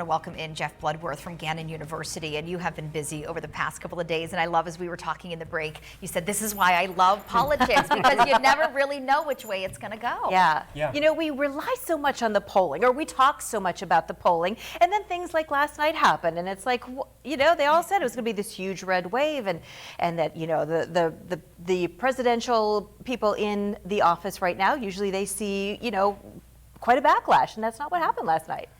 Welcome in Jeff Bloodworth from Gannon University, and you have been busy over the past couple of days, and I love, as we were talking in the break, you said this is why I love politics, because you never really know which way it's going to go. Yeah. You know, we rely so much on the polling, or we talk so much about the polling, and then things like last night happen, and it's like, you know, they all said it was going to be this huge red wave, and that, you know, the presidential people in the office right now, usually they see, you know, quite a backlash, and that's not what happened last night.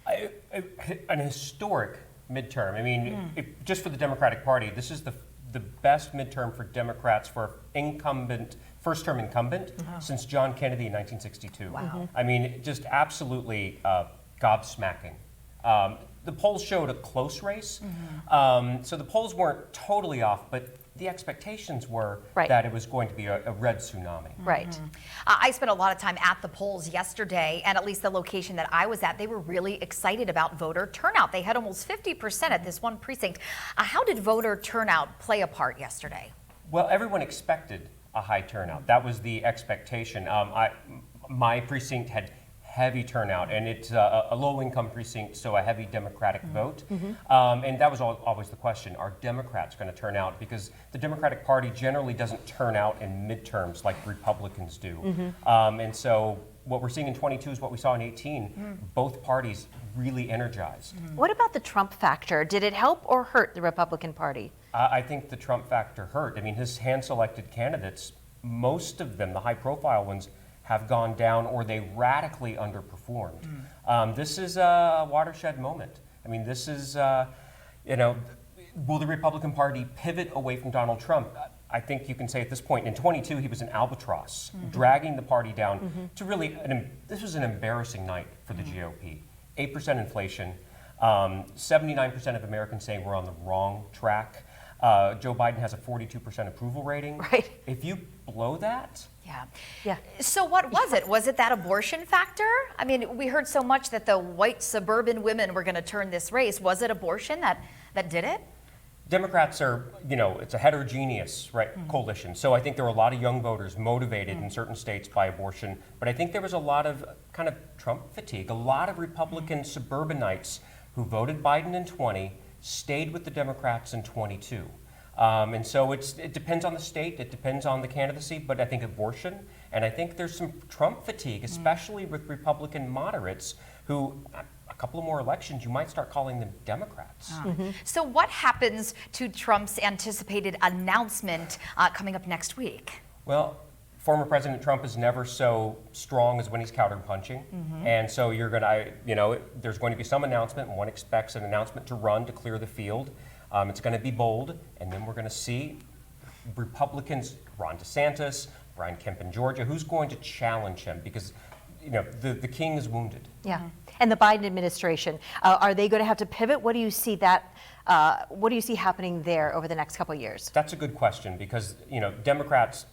An historic midterm. I mean, just for the Democratic Party, this is the best midterm for Democrats for incumbent, first-term incumbent since John Kennedy in 1962. Wow. I mean, just absolutely gobsmacking. The polls showed a close race, so the polls weren't totally off, but the expectations were that it was going to be a red tsunami. Right. I spent a lot of time at the polls yesterday, and at least the location that I was at, they were really excited about voter turnout. They had almost 50% at this one precinct. How did voter turnout play a part yesterday? Well, everyone expected a high turnout. That was the expectation. My precinct had heavy turnout, and it's a low-income precinct, so a heavy Democratic vote. And that was always the question, are Democrats going to turn out? Because the Democratic Party generally doesn't turn out in midterms like Republicans do. And so what we're seeing in 22 is what we saw in 18. Both parties really energized. What about the Trump factor? Did it help or hurt the Republican Party? I think the Trump factor hurt. I mean, his hand-selected candidates, most of them, the high-profile ones, have gone down or they radically underperformed. This is a watershed moment. I mean, this is, you know, will the Republican Party pivot away from Donald Trump? I think you can say at this point, in 22, he was an albatross, dragging the party down to really, this was an embarrassing night for the GOP. 8% inflation, 79% of Americans saying we're on the wrong track. Joe Biden has a 42% approval rating. Right. If you blow that, Yeah. So what was it? Was it that abortion factor? I mean, we heard so much that the white suburban women were going to turn this race. Was it abortion that did it? Democrats are, you know, it's a heterogeneous coalition. So I think there were a lot of young voters motivated in certain states by abortion. But I think there was a lot of kind of Trump fatigue. A lot of Republican suburbanites who voted Biden in 20 stayed with the Democrats in 22. And so it depends on the state, it depends on the candidacy, but I think abortion, and I think there's some Trump fatigue, especially with Republican moderates who, a couple of more elections, you might start calling them Democrats. So what happens to Trump's anticipated announcement coming up next week? Well, former President Trump is never so strong as when he's counterpunching. And so you're going to, you know, there's going to be some announcement, and one expects an announcement to run to clear the field. It's going to be bold, and then we're going to see Republicans, Ron DeSantis, Brian Kemp in Georgia, who's going to challenge him because, you know, the king is wounded. Yeah. And the Biden administration, are they going to have to pivot? What do you see what do you see happening there over the next couple of years? That's a good question because, you know, Democrats,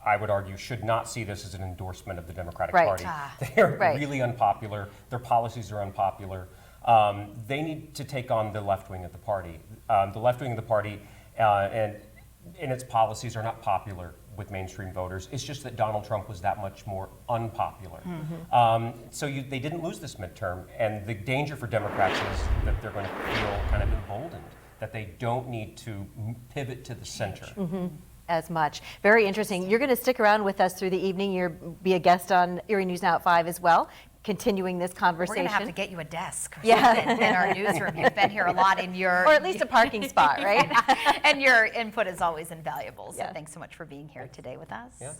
I would argue, should not see this as an endorsement of the Democratic Party. They are really unpopular. Their policies are unpopular. They need to take on the left wing of the party. The left wing of the party and its policies are not popular with mainstream voters. It's just that Donald Trump was that much more unpopular. So they didn't lose this midterm, and the danger for Democrats is that they're going to feel kind of emboldened, that they don't need to pivot to the center. As much. Very interesting. You're going to stick around with us through the evening. You'll be a guest on Erie News Now at 5 as well, continuing this conversation. We're going to have to get you a desk in our newsroom. You've been here a lot in your... Or at least a parking spot, right? And your input is always invaluable. So thanks so much for being here today with us.